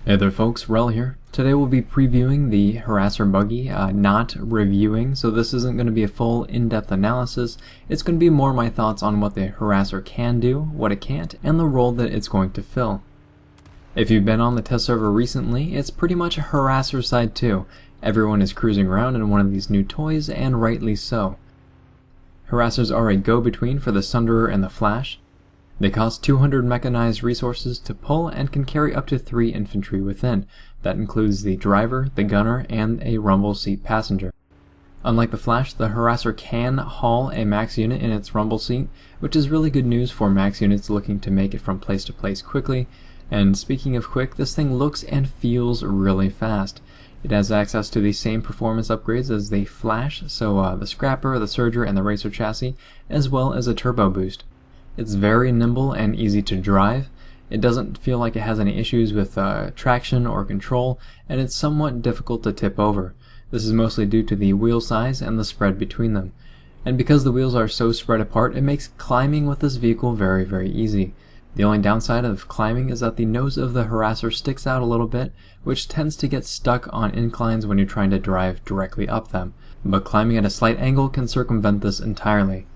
Hey there folks, Rel here. Today we'll be previewing the Harasser Buggy, not reviewing, so this isn't going to be a full in-depth analysis. It's going to be more my thoughts on what the Harasser can do, what it can't, and the role that it's going to fill. If you've been on the test server recently, it's pretty much a Harasser side too. Everyone is cruising around in one of these new toys, and rightly so. Harassers are a go-between for the Sunderer and the Flash. They cost 200 mechanized resources to pull and can carry up to 3 infantry within. That includes the driver, the gunner, and a rumble seat passenger. Unlike the Flash, the Harasser can haul a max unit in its rumble seat, which is really good news for max units looking to make it from place to place quickly. And speaking of quick, this thing looks and feels really fast. It has access to the same performance upgrades as the Flash, so the Scrapper, the Surger, and the Racer chassis, as well as a turbo boost. It's very nimble and easy to drive. It doesn't feel like it has any issues with traction or control, and it's somewhat difficult to tip over. This is mostly due to the wheel size and the spread between them. And because the wheels are so spread apart, it makes climbing with this vehicle very, very easy. The only downside of climbing is that the nose of the Harasser sticks out a little bit, which tends to get stuck on inclines when you're trying to drive directly up them. But climbing at a slight angle can circumvent this entirely.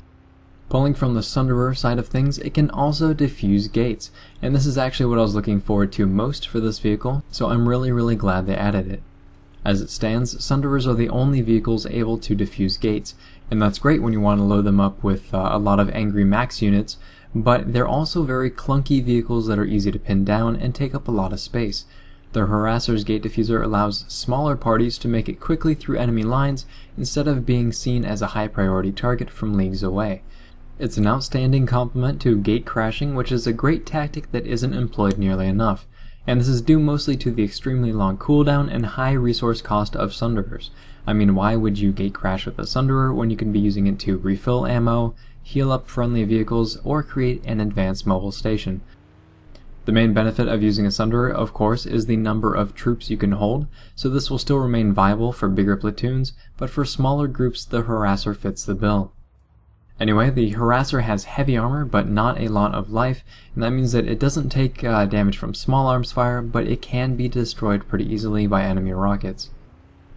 Pulling from the Sunderer side of things, it can also defuse gates, and this is actually what I was looking forward to most for this vehicle, so I'm really glad they added it. As it stands, Sunderers are the only vehicles able to defuse gates, and that's great when you want to load them up with a lot of angry max units, but they're also very clunky vehicles that are easy to pin down and take up a lot of space. The Harasser's gate diffuser allows smaller parties to make it quickly through enemy lines instead of being seen as a high priority target from leagues away. It's an outstanding complement to gate crashing, which is a great tactic that isn't employed nearly enough, and this is due mostly to the extremely long cooldown and high resource cost of Sunderers. I mean, why would you gate crash with a Sunderer when you can be using it to refill ammo, heal up friendly vehicles, or create an advanced mobile station? The main benefit of using a Sunderer, of course, is the number of troops you can hold, so this will still remain viable for bigger platoons, but for smaller groups the Harasser fits the bill. Anyway, the Harasser has heavy armor, but not a lot of life, and that means that it doesn't take damage from small arms fire, but it can be destroyed pretty easily by enemy rockets.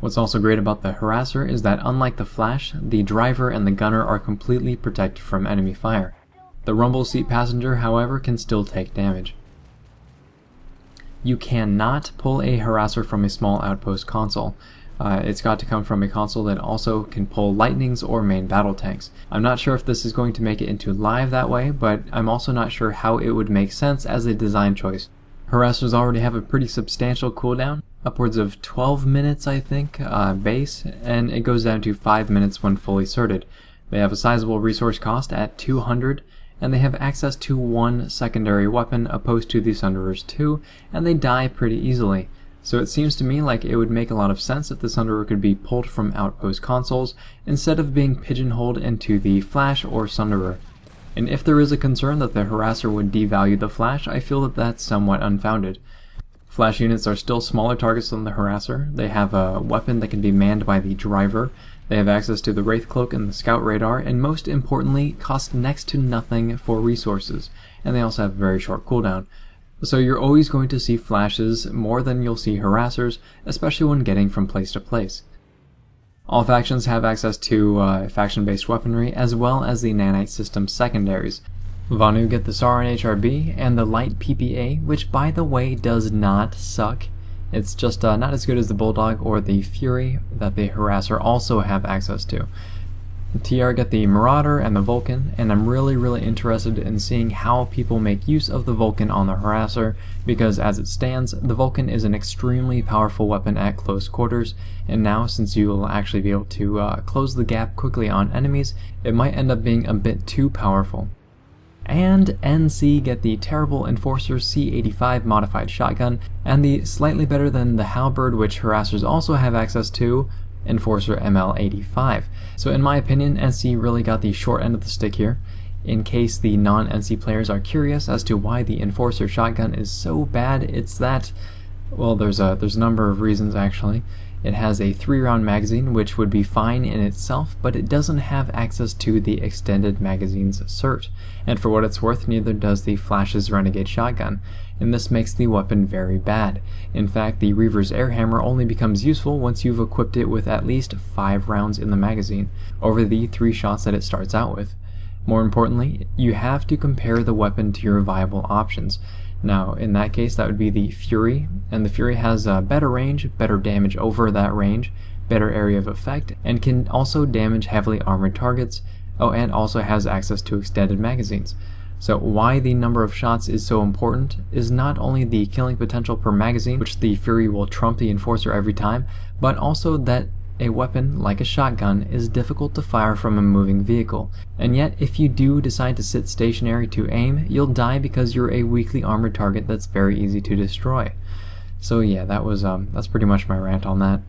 What's also great about the Harasser is that unlike the Flash, the driver and the gunner are completely protected from enemy fire. The rumble seat passenger, however, can still take damage. You cannot pull a Harasser from a small outpost console. It's got to come from a console that also can pull lightnings or main battle tanks. I'm not sure if this is going to make it into live that way, but I'm also not sure how it would make sense as a design choice. Harassers already have a pretty substantial cooldown, upwards of 12 minutes I think, base, and it goes down to 5 minutes when fully sorted. They have a sizable resource cost at 200, and they have access to 1 secondary weapon opposed to the Sunderers 2, and they die pretty easily. So it seems to me like it would make a lot of sense if the Sunderer could be pulled from outpost consoles instead of being pigeonholed into the Flash or Sunderer. And if there is a concern that the Harasser would devalue the Flash, I feel that that's somewhat unfounded. Flash units are still smaller targets than the Harasser. They have a weapon that can be manned by the driver. They have access to the Wraith Cloak and the Scout Radar, and most importantly, cost next to nothing for resources. And they also have a very short cooldown. So you're always going to see Flashes more than you'll see Harassers, especially when getting from place to place. All factions have access to faction-based weaponry, as well as the nanite system secondaries. Vanu get the SAR and HRB, and the light PPA, which by the way does not suck. It's just not as good as the Bulldog or the Fury that the Harasser also have access to. TR get the Marauder and the Vulcan, and I'm really interested in seeing how people make use of the Vulcan on the Harasser, because as it stands, the Vulcan is an extremely powerful weapon at close quarters, and now since you will actually be able to close the gap quickly on enemies, it might end up being a bit too powerful. And NC get the terrible Enforcer C85 modified shotgun, and the slightly better than the Halberd, which Harassers also have access to, Enforcer ML85. So in my opinion, NC really got the short end of the stick here. In case the non-NC players are curious as to why the Enforcer shotgun is so bad, it's that, well, there's a number of reasons actually. It has a 3-round magazine, which would be fine in itself, but it doesn't have access to the extended magazine's cert. And for what it's worth, neither does the Flash's Renegade shotgun. and this makes the weapon very bad. In fact, the Reaver's air hammer only becomes useful once you've equipped it with at least 5 rounds in the magazine, over the 3 shots that it starts out with. More importantly, you have to compare the weapon to your viable options. Now, in that case, that would be the Fury, and the Fury has a better range, better damage over that range, better area of effect, and can also damage heavily armored targets. Oh, and also has access to extended magazines. So why the number of shots is so important is not only the killing potential per magazine, which the Fury will trump the Enforcer every time, but also that a weapon like a shotgun is difficult to fire from a moving vehicle, and yet if you do decide to sit stationary to aim, you'll die because you're a weakly armored target that's very easy to destroy. So yeah, that's pretty much my rant on that.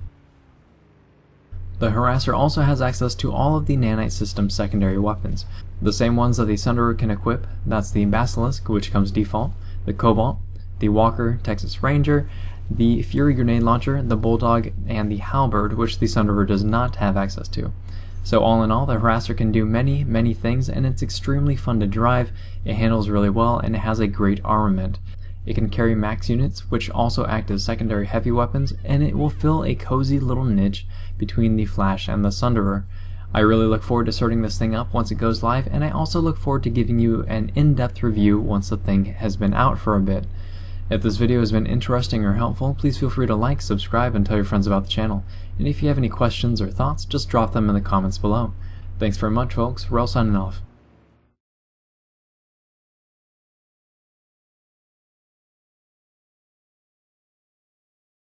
The Harasser also has access to all of the Nanite System's secondary weapons, the same ones that the Sunderer can equip. That's the Basilisk, which comes default, the Cobalt, the Walker Texas Ranger, the Fury Grenade Launcher, the Bulldog, and the Halberd, which the Sunderer does not have access to. So all in all, the Harasser can do many things, and it's extremely fun to drive, it handles really well, and it has a great armament. It can carry max units, which also act as secondary heavy weapons, and it will fill a cozy little niche between the Flash and the Sunderer. I really look forward to sorting this thing up once it goes live, and I also look forward to giving you an in-depth review once the thing has been out for a bit. If this video has been interesting or helpful, please feel free to like, subscribe, and tell your friends about the channel. And if you have any questions or thoughts, just drop them in the comments below. Thanks very much, folks. We're all signing off.